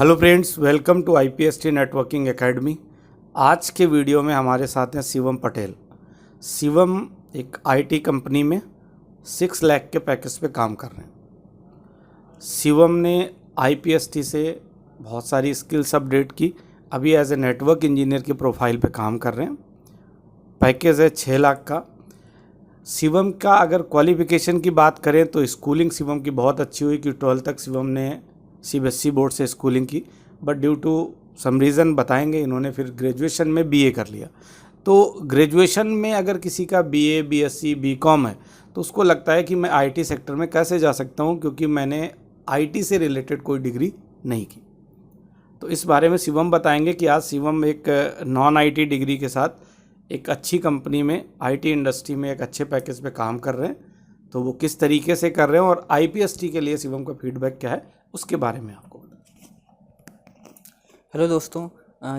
Hello friends, welcome to IPST networking academy. आज के video में हमारे साथ हैं शिवम पटेल। शिवम एक IT कंपनी में 6 लाख के पैकेज पे काम कर रहे हैं। शिवम ने IPST से बहुत सारी स्किल्स अपडेट की। अभी एज ए नेटवर्क इंजीनियर की प्रोफाइल पे काम कर रहे हैं। पैकेज है 6 लाख का। शिवम का अगर क्वालिफ़िकेशन की बात करें तो स्कूलिंग शिवम की बहुत अच्छी हुई कि 12 तक शिवम ने CBSE बोर्ड से स्कूलिंग की, but due to some reason बताएंगे इन्होंने फिर ग्रेजुएशन में BA कर लिया। तो ग्रेजुएशन में अगर किसी का BA, BSc, BCom है तो उसको लगता है कि मैं IT सेक्टर में कैसे जा सकता हूं, क्योंकि मैंने IT से रिलेटेड कोई डिग्री नहीं की। तो इस बारे में शिवम बताएंगे कि आज शिवम एक नॉन IT डिग्री के साथ एक अच्छी कंपनी में IT इंडस्ट्री में एक अच्छे पैकेज पे काम कर रहे हैं। तो वो किस तरीके से कर रहे हैं और IPST के लिए शिवम का फीडबैक क्या है उसके बारे में आपको बताएं। हेलो दोस्तों,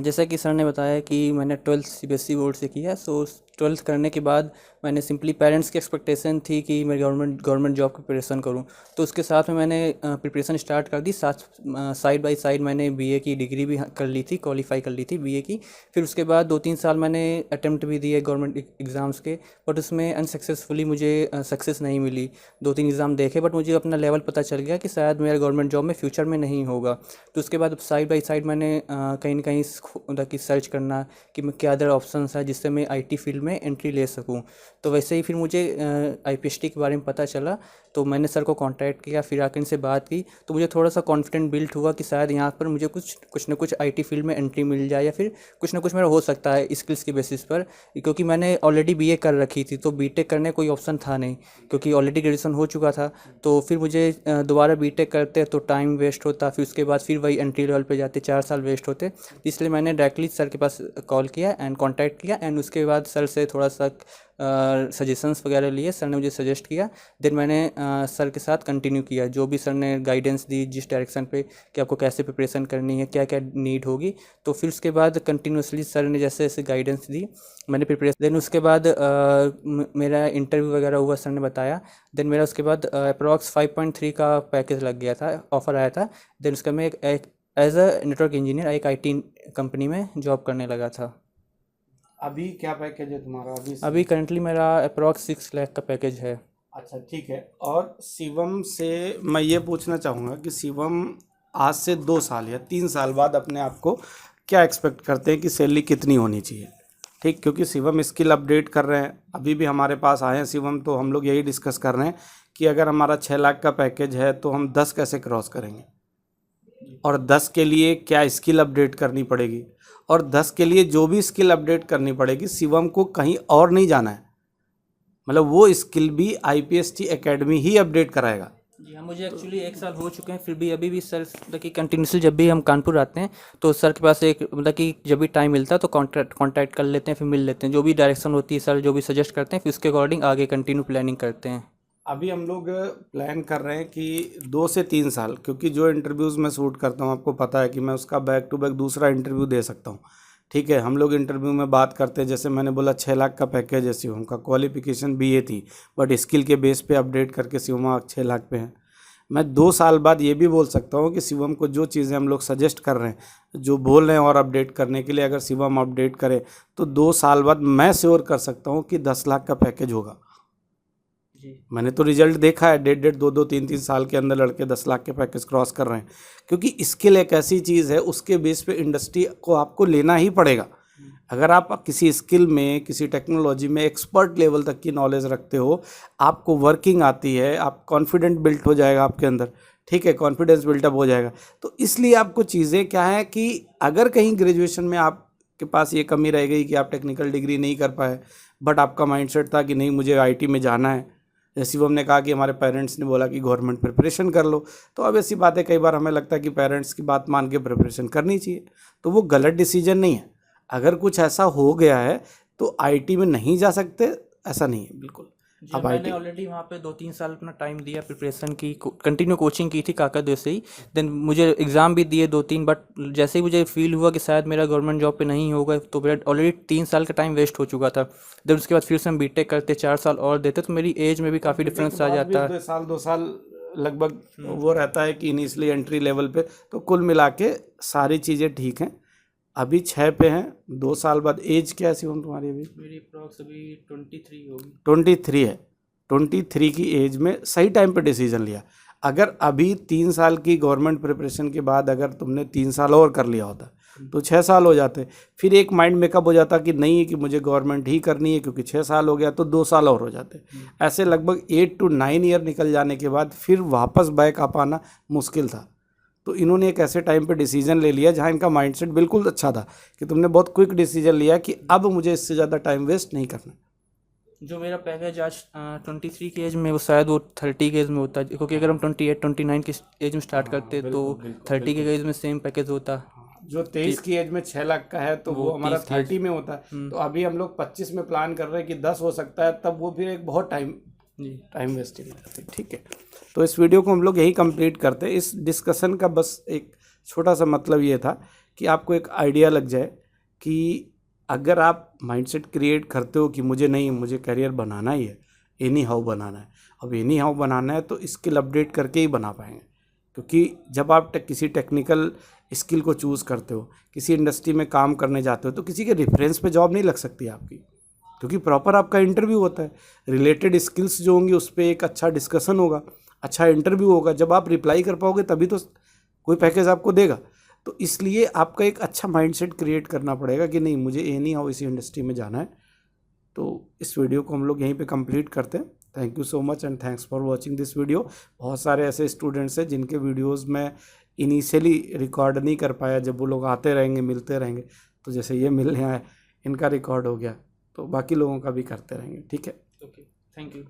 जैसा कि सर ने बताया कि मैंने 12th CBSE बोर्ड से किया। सो 12th करने के बाद मैंने सिंपली पेरेंट्स की एक्सपेक्टेशन थी कि मैं गवर्नमेंट जॉब की प्रिपरेशन करूं, तो उसके साथ में मैंने प्रिपरेशन स्टार्ट कर दी। साइड बाय साइड मैंने BA की डिग्री भी कर ली थी, क्वालिफाई कर ली थी BA की। फिर उसके बाद 2-3 साल मैंने अटेम्प्ट भी दिए गवर्नमेंट एग्ज़ाम्स के, बट उसमें अनसक्सेसफुली मुझे सक्सेस नहीं मिली। 2-3 एग्ज़ाम देखे बट मुझे अपना लेवल पता चल गया कि शायद मेरा गवर्नमेंट जॉब में फ्यूचर में नहीं होगा। तो उसके बाद साइड बाय साइड मैंने कहीं ना कहीं मतलब कि सर्च करना कि मैं क्या अदर ऑप्शंस है जिससे मैं IT फील्ड में एंट्री ले सकूं। तो वैसे ही फिर मुझे IPST के बारे में पता चला, तो मैंने सर को कांटेक्ट किया, फिर आकर इनसे बात की। तो मुझे थोड़ा सा कॉन्फिडेंट बिल्ड हुआ कि शायद यहाँ पर मुझे कुछ ना कुछ IT फील्ड में एंट्री मिल जाए, या फिर कुछ ना कुछ मेरा हो सकता है स्किल्स के बेसिस पर। क्योंकि मैंने ऑलरेडी BA कर रखी थी, तो BTech करने कोई ऑप्शन था नहीं, क्योंकि ऑलरेडी ग्रेजुएशन हो चुका था। तो फिर मुझे दोबारा BTech करते तो टाइम वेस्ट होता, फिर उसके बाद फिर वही एंट्री लेवल पे जाते 4 साल वेस्ट होते। इसलिए मैंने डायरेक्टली सर के पास कॉल किया एंड कांटेक्ट किया, एंड उसके बाद सर से थोड़ा सा सजेशंस वगैरह लिए। सर ने मुझे सजेस्ट किया, देन मैंने सर के साथ कंटिन्यू किया। जो भी सर ने गाइडेंस दी जिस डायरेक्शन पे कि आपको कैसे प्रिपरेशन करनी है, क्या क्या नीड होगी, तो फिर उसके बाद कंटिन्यूसली सर ने जैसे जैसे गाइडेंस दी मैंने प्रिपरेशन। देन उसके बाद मेरा इंटरव्यू वगैरह हुआ, सर ने बताया। देन मेरा उसके बाद अप्रॉक्स 5.3 का पैकेज लग गया था, ऑफर आया था। देन उसका मैं एक एज अ नेटवर्क इंजीनियर एक IT कंपनी में जॉब करने लगा था। अभी क्या पैकेज है तुम्हारा? अभी करंटली मेरा अप्रॉक्स 6 लाख का पैकेज है। अच्छा, ठीक है। और शिवम से मैं ये पूछना चाहूँगा कि शिवम आज से 2 साल या 3 साल बाद अपने आप को क्या एक्सपेक्ट करते हैं कि सैलरी कितनी होनी चाहिए? ठीक, क्योंकि शिवम स्किल अपडेट कर रहे हैं। अभी भी हमारे पास आए हैं शिवम, तो हम लोग यही डिस्कस कर रहे हैं कि अगर हमारा 6 लाख का पैकेज है तो हम 10 कैसे क्रॉस करेंगे, और 10 के लिए क्या स्किल अपडेट करनी पड़ेगी, और 10 के लिए जो भी स्किल अपडेट करनी पड़ेगी शिवम को कहीं और नहीं जाना है, मतलब वो स्किल भी IPST एकेडमी ही अपडेट कराएगा। जी हाँ, मुझे एक्चुअली 1 साल हो चुके हैं, फिर भी अभी भी सर मतलब कि कंटिन्यूसली जब भी हम कानपुर आते हैं तो सर के पास एक मतलब कि जब भी टाइम मिलता है तो कांटेक्ट कर लेते हैं, फिर मिल लेते हैं। जो भी डायरेक्शन होती है सर जो भी सजेस्ट करते हैं, फिर उसके अकॉर्डिंग आगे कंटिन्यू प्लानिंग करते हैं। अभी हम लोग प्लान कर रहे हैं कि 2 से 3 साल, क्योंकि जो इंटरव्यूज़ मैं शूट करता हूँ आपको पता है कि मैं उसका बैक टू बैक दूसरा इंटरव्यू दे सकता हूँ। ठीक है, हम लोग इंटरव्यू में बात करते हैं, जैसे मैंने बोला 6 लाख का पैकेज है शिवम का, क्वालिफिकेशन BA थी, बट स्किल के बेस पे अपडेट करके शिवम 6 लाख पे है। मैं 2 साल बाद ये भी बोल सकता हूँ कि शिवम को जो चीज़ें हम लोग सजेस्ट कर रहे हैं, जो बोल रहे हैं और अपडेट करने के लिए, अगर शिवम अपडेट करे तो 2 साल बाद मैं श्योर कर सकता हूँ कि 10 लाख का पैकेज होगा। मैंने तो रिजल्ट देखा है, 1.5 2 3 साल के अंदर लड़के 10 लाख के पैकेज क्रॉस कर रहे हैं। क्योंकि स्किल एक ऐसी चीज़ है, उसके बेस पे इंडस्ट्री को आपको लेना ही पड़ेगा। अगर आप किसी स्किल में, किसी टेक्नोलॉजी में एक्सपर्ट लेवल तक की नॉलेज रखते हो, आपको वर्किंग आती है, आप कॉन्फिडेंट बिल्ट हो जाएगा आपके अंदर, ठीक है, कॉन्फिडेंस बिल्टअप हो जाएगा। तो इसलिए आपको चीज़ें क्या है कि अगर कहीं ग्रेजुएशन में आपके पास ये कमी रह गई कि आप टेक्निकल डिग्री नहीं कर पाए, बट आपका माइंडसेट था कि नहीं मुझे IT में जाना है, जैसे शिवम ने कहा कि हमारे पेरेंट्स ने बोला कि गवर्नमेंट प्रिपरेशन कर लो, तो अब ऐसी बात है, कई बार हमें लगता है कि पेरेंट्स की बात मान के प्रिपरेशन करनी चाहिए, तो वो गलत डिसीजन नहीं है। अगर कुछ ऐसा हो गया है तो IT में नहीं जा सकते, ऐसा नहीं है बिल्कुल। जी, मैंने ऑलरेडी वहाँ पे 2-3 साल अपना टाइम दिया प्रिपरेशन की, कंटिन्यू कोचिंग की थी काकादो से ही। देन मुझे एग्ज़ाम भी दिए 2-3, बट जैसे ही मुझे फील हुआ कि शायद मेरा गवर्नमेंट जॉब पे नहीं होगा, तो मेरा ऑलरेडी 3 साल का टाइम वेस्ट हो चुका था। देन उसके बाद फिर से हम BTech करते 4 साल और देते, तो मेरी एज में भी काफ़ी डिफरेंस आ जाता। 2 साल लगभग वो रहता है कि इनिशियली एंट्री लेवल पे, तो कुल मिला के सारी चीज़ें ठीक हैं। अभी 6 पे हैं, 2 साल बाद एज क्या है शिवम तुम्हारी? अभी मेरी अप्रॉक्स अभी 23 होगी। 23 है। 23 की एज में सही टाइम पे डिसीजन लिया। अगर अभी 3 साल की गवर्नमेंट प्रिपरेशन के बाद अगर तुमने 3 साल और कर लिया होता तो 6 साल हो जाते। फिर एक माइंड मेकअप हो जाता कि नहीं है कि मुझे गवर्नमेंट ही करनी है, क्योंकि 6 साल हो गया तो 2 साल और हो जाते। ऐसे लगभग 8 to 9 ईयर निकल जाने के बाद फिर वापस बैक आ पाना मुश्किल था। तो इन्होंने एक ऐसे टाइम पे डिसीजन ले लिया जहाँ इनका माइंडसेट बिल्कुल अच्छा था कि तुमने बहुत क्विक डिसीजन लिया कि अब मुझे इससे ज़्यादा टाइम वेस्ट नहीं करना। जो मेरा पैकेज आज 23 की एज में, वो शायद वो 30 की एज में होता, क्योंकि अगर हम 28-29 की एज में स्टार्ट करते तो 30 की एज में सेम पैकेज होता। जो 23 की एज में 6 लाख का है तो वो हमारा 30 में होता है। तो अभी हम लोग 25 में प्लान कर रहे हैं कि 10 हो सकता है, तब वो फिर एक बहुत टाइम वेस्टिंग हो जाती है। ठीक है, तो इस वीडियो को हम लोग यही कंप्लीट करते हैं। इस डिस्कशन का बस एक छोटा सा मतलब ये था कि आपको एक आइडिया लग जाए कि अगर आप माइंडसेट क्रिएट करते हो कि मुझे करियर बनाना ही है, एनी हाउ बनाना है। अब एनी हाउ बनाना है तो स्किल अपडेट करके ही बना पाएंगे, क्योंकि जब आप किसी टेक्निकल स्किल को चूज़ करते हो, किसी इंडस्ट्री में काम करने जाते हो, तो किसी के रेफरेंस पे जॉब नहीं लग सकती आपकी, क्योंकि प्रॉपर आपका इंटरव्यू होता है। रिलेटेड स्किल्स जो होंगी उस पर एक अच्छा डिस्कशन होगा, अच्छा इंटरव्यू होगा। जब आप रिप्लाई कर पाओगे तभी तो कोई पैकेज आपको देगा। तो इसलिए आपका एक अच्छा माइंडसेट क्रिएट करना पड़ेगा कि नहीं, मुझे एनी हाउ इसी इंडस्ट्री में जाना है। तो इस वीडियो को हम लोग यहीं पे कंप्लीट करते हैं। Thank you so much and thanks for watching this video. बहुत सारे ऐसे स्टूडेंट्स हैं जिनके वीडियोस मैं इनिशियली रिकॉर्ड नहीं कर पाया, जब वो लोग आते रहेंगे मिलते रहेंगे, तो जैसे ये मिलने आए इनका रिकॉर्ड हो गया, तो बाकी लोगों का भी करते रहेंगे। ठीक है, ओके, थैंक यू।